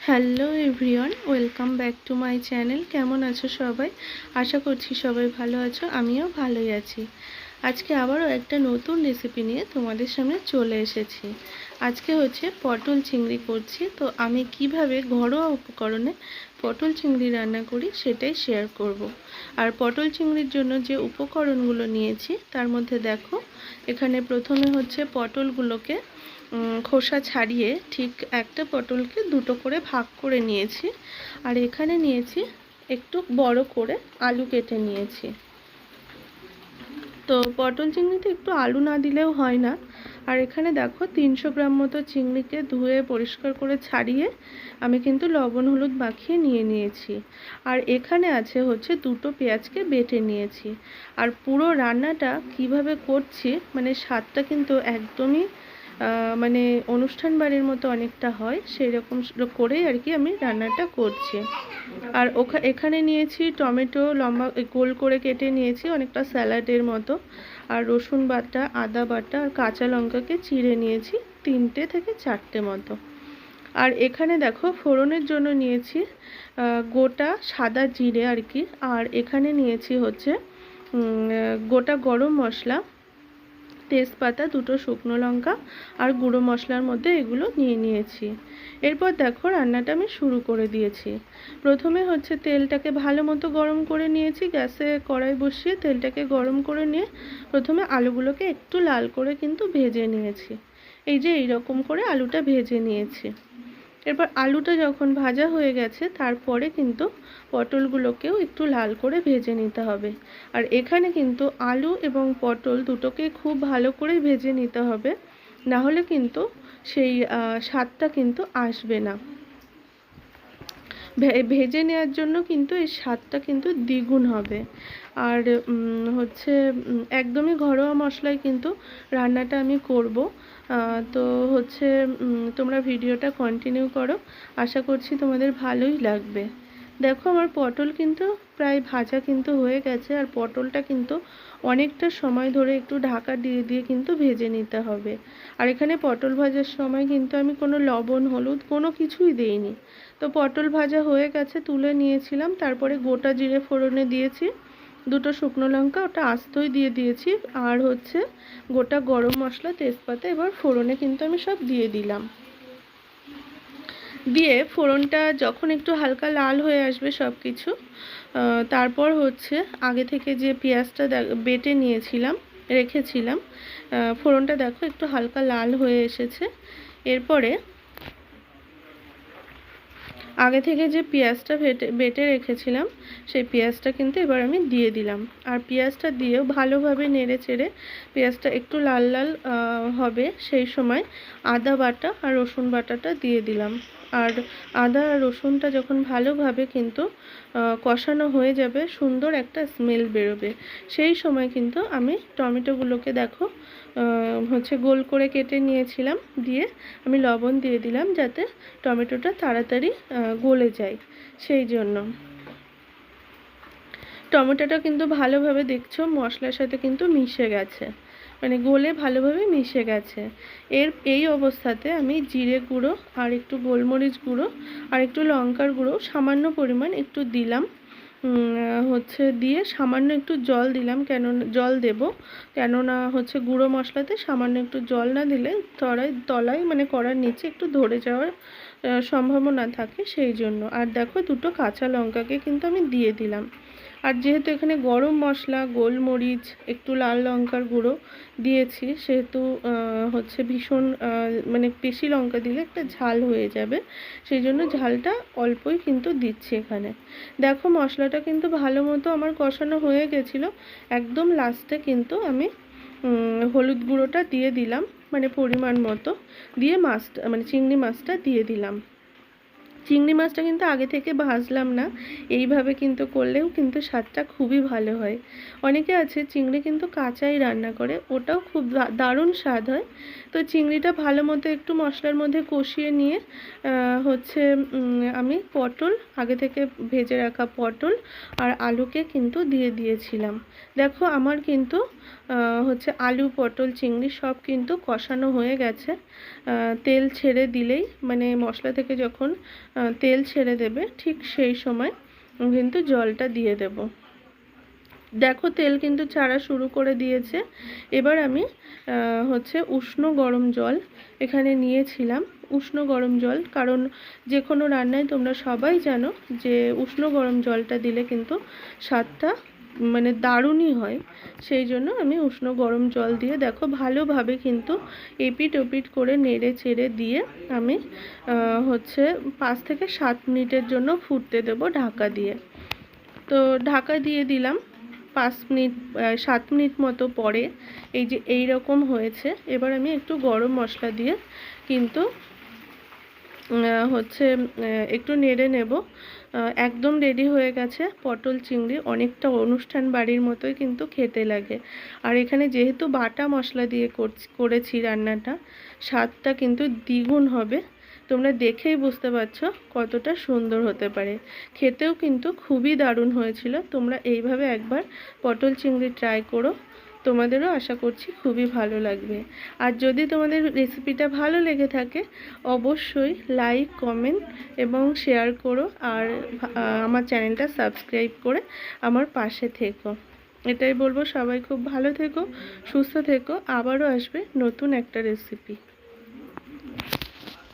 Hello everyone, welcome back to my channel. কেমন আছো সবাই? আশা করছি সবাই ভালো আছো, আমিও ভালোই আছি। আজকে আবারও একটা নতুন রেসিপি নিয়ে তোমাদের সামনে চলে এসেছি। আজকে হচ্ছে পটল চিংড়ি করছি। তো আমি কিভাবে ঘরোয়া উপকরণে পটল চিংড়ি রান্না করি সেটাই শেয়ার করব। আর পটল চিংড়ির জন্য যে উপকরণগুলো নিয়েছি তার মধ্যে দেখো, এখানে প্রথমে হচ্ছে পটলগুলোকে খোসা ছাড়িয়ে ঠিক একটা পটলকে দুটো করে ভাগ করে নিয়েছি। আর এখানে নিয়েছি একটু বড় করে আলু কেটে নিয়েছি। তো পটল চিংড়িতে একটু আলু না দিলেও হয় না। আর এখানে দেখো 300 গ্রাম মতো চিংড়িকে ধুয়ে পরিষ্কার করে ছাড়িয়ে আমি কিন্তু লবণ হলুদ মাখিয়ে নিয়ে নিয়েছি। আর এখানে আছে হচ্ছে দুটো পেঁয়াজকে বেটে নিয়েছি। আর পুরো রান্নাটা কিভাবে করছি, মানে স্বাদটা কিন্তু একদমই মানে অনুষ্ঠান বাড়ির মতো অনেকটা হয়, সেই রকম করেই আর কি আমি রান্নাটা করছি। আর এখানে নিয়েছি টমেটো লম্বা গোল করে কেটে নিয়েছি, অনেকটা স্যালাডের মতো। আর রসুন বাটা, আদা বাটা আর কাঁচা লঙ্কাকে চিড়ে নিয়েছি 3টে থেকে 4টে মতো। আর এখানে দেখো ফোড়নের জন্য নিয়েছি গোটা সাদা জিরে আর কি। আর এখানে নিয়েছি হচ্ছে গোটা গরম মশলা, তেজপাতা, দুটো শুকনো লঙ্কা আর গুঁড়ো মশলার মধ্যে এগুলো নিয়ে নিয়েছি। এরপর দেখো রান্নাটা আমি শুরু করে দিয়েছি। প্রথমে হচ্ছে তেলটাকে ভালো মতো গরম করে নিয়েছি। গ্যাসে কড়াই বসিয়ে তেলটাকে গরম করে নিয়ে প্রথমে আলুগুলোকে একটু লাল করে কিন্তু ভেজে নিয়েছি। এই যে এইরকম করে আলুটা ভেজে নিয়েছি। এরপর আলুটা যখন ভাজা হয়ে গেছে তারপরে কিন্তু পটলগুলোকেও একটু লাল করে ভেজে নিতে হবে। আর এখানে কিন্তু আলু এবং পটল দুটোকে খুব ভালো করে ভেজে নিতে হবে, না হলে কিন্তু সেই স্বাদটা কিন্তু আসবে না। ভেজে নেওয়ার জন্য কিন্তু এই স্বাদটা কিন্তু দ্বিগুণ হবে। আর হচ্ছে একদমই ঘরোয়া মশলায় কিন্তু রান্নাটা আমি করব। তো হচ্ছে তোমরা ভিডিওটা কন্টিনিউ করো, আশা করছি তোমাদের ভালোই লাগবে। দেখো আমার পটল কিন্তু প্রায় ভাজা কিন্তু হয়ে গেছে। আর পটলটা কিন্তু অনেকটা সময় ধরে একটু ঢাকা দিয়ে দিয়ে কিন্তু ভেজে নিতে হবে। আর এখানে পটল ভাজার সময় কিন্তু আমি কোনো লবণ হলুদ কোনো কিছুই দেইনি। তো পটল ভাজা হয়ে গেছে, তুলে নিয়েছিলাম। তারপরে গোটা জিরে ফোড়নে দিয়েছি, দুটো শুকনো লঙ্কা ওটা আস্তই দিয়ে দিয়েছি। আর হচ্ছে গোটা গরম মশলা, তেজপাতা এবার ফোড়নে কিন্তু আমি সব দিয়ে দিলাম। দিয়ে ফোড়নটা যখন একটু হালকা লাল হয়ে আসবে সব কিছু, তারপর হচ্ছে আগে থেকে যে পেঁয়াজটা বেটে নিয়েছিলাম রেখেছিলাম, ফোড়নটা দেখো একটু হালকা লাল হয়ে এসেছে। এরপরে আগে থেকে যে পেঁয়াজটা বেটে রেখেছিলাম সেই পেঁয়াজটা কিন্তু এবার আমি দিয়ে দিলাম। আর পেঁয়াজটা দিয়েও ভালোভাবে নেড়ে চেড়ে পেঁয়াজটা একটু লাল লাল হবে সেই সময় আদা বাটা আর রসুন বাটাটা দিয়ে দিলাম। আর আদা আর রসুনটা যখন ভালোভাবে কিন্তু কষানো হয়ে যাবে, সুন্দর একটা স্মেল বেরোবে, সেই সময় কিন্তু আমি টমেটোগুলোকে দেখো হচ্ছে গোল করে কেটে নিয়েছিলাম, দিয়ে আমি লবণ দিয়ে দিলাম যাতে টমেটোটা তাড়াতাড়ি গলে যায়। সেই জন্য টমেটোটা কিন্তু ভালোভাবে দেখছো মশলার সাথে কিন্তু মিশে গেছে, মানে গলে ভালোভাবে মিশে গেছে। এই অবস্থাতে আমি জিরে গুঁড়ো আর একটু গোলমরিচ গুঁড়ো আর একটু লঙ্কার গুঁড়ো সামান্য পরিমাণ একটু দিলাম। হচ্ছে দিয়ে সামান্য একটু জল দিলাম, জল দেব কেননা হচ্ছে গুঁড়ো মশলাতে সামান্য একটু জল না দিলে তলায় মানে কড়ার নিচে একটু ধরে যাওয়ার সম্ভাবনা থাকে, সেই জন্য। আর দেখো দুটো কাঁচা লঙ্কাকে কিন্তু আমি দিয়ে দিলাম। আর যেহেতু এখানে গরম মশলা, গোলমরিচ, একটু লাল লঙ্কার গুঁড়ো দিয়েছি, সেহেতু হচ্ছে ভীষণ মানে বেশি লঙ্কা দিলে একটা ঝাল হয়ে যাবে, সেই জন্য ঝালটা অল্পই কিন্তু দিচ্ছি এখানে। দেখো মশলাটা কিন্তু ভালো মতো আমার কষানো হয়ে গেছিলো। একদম লাস্টে কিন্তু আমি হলুদ গুঁড়োটা দিয়ে দিলাম, মানে পরিমাণ মতো দিয়ে মাছটা মানে চিংড়ি মাছটা দিয়ে দিলাম। চিংড়ি মাছটা কিন্তু আগে থেকে ভাজলাম না, এইভাবে কিন্তু করলেও কিন্তু স্বাদটা খুবই ভালো হয়। অনেকে আছে চিংড়ি কিন্তু কাঁচাই রান্না করে, ওটাও খুব দারুণ স্বাদ হয়। তো চিংড়িটা ভালো মতো একটু মশলার মধ্যে কষিয়ে নিয়ে হচ্ছে আমি পটল আগে থেকে ভেজে রাখা পটল আর আলুকে কিন্তু দিয়ে দিয়েছিলাম। দেখো আমার কিন্তু হচ্ছে আলু পটল চিংড়ি সব কিন্তু কষানো হয়ে গেছে। তেল ছেড়ে দিলেই মানে মশলা থেকে যখন তেল ছেড়ে দেবে, ঠিক সেই সময় কিন্তু জলটা দিয়ে দেব। দেখো তেল কিন্তু ছাড়া শুরু করে দিয়েছে। এবার আমি উষ্ণ গরম জল এখানে নিয়েছিলাম। উষ্ণ গরম জল, কারণ যে কোনো রান্নায় তোমরা সবাই জানো যে উষ্ণ গরম জলটা দিলে কিন্তু স্বাদটা মানে দারুণই হয়। সেই জন্য আমি উষ্ণ গরম জল দিয়ে দেখো ভালোভাবে কিন্তু এপিট ওপিট করে নেড়ে চেড়ে দিয়ে আমি 5 থেকে 7 মিনিটের জন্য ফুটতে দেবো ঢাকা দিয়ে। তো ঢাকা দিয়ে দিলাম 5 মিনিট 7 মিনিট মতো পরে এই যে এই রকম হয়েছে। এবার আমি একটু গরম মশলা দিয়ে কিন্তু একটু নেড়ে নেব। একদম রেডি হয়ে গেছে পটল চিংড়ি, অনেকটা অনুষ্ঠান বাড়ির মতোই কিন্তু খেতে লাগে। আর এখানে যেহেতু বাটা মশলা দিয়ে করেছি রান্নাটা, স্বাদটা কিন্তু দ্বিগুণ হবে। তোমরা দেখেই বুঝতে পারছো কতটা সুন্দর হতে পারে। খেতেও কিন্তু খুবই দারুণ হয়েছিল। তোমরা এইভাবে একবার পটল চিংড়ি ট্রাই করো, তোমাদেরও আশা করছি খুবই ভালো লাগবে। আর যদি তোমাদের রেসিপিটা ভালো লেগে থাকে অবশ্যই লাইক, কমেন্ট এবং শেয়ার করো। আর আমার চ্যানেলটা সাবস্ক্রাইব করে আমার পাশে থেকো। এটাই বলবো, সবাই খুব ভালো থেকো, সুস্থ থেকো। আবারও আসবে নতুন একটা রেসিপি।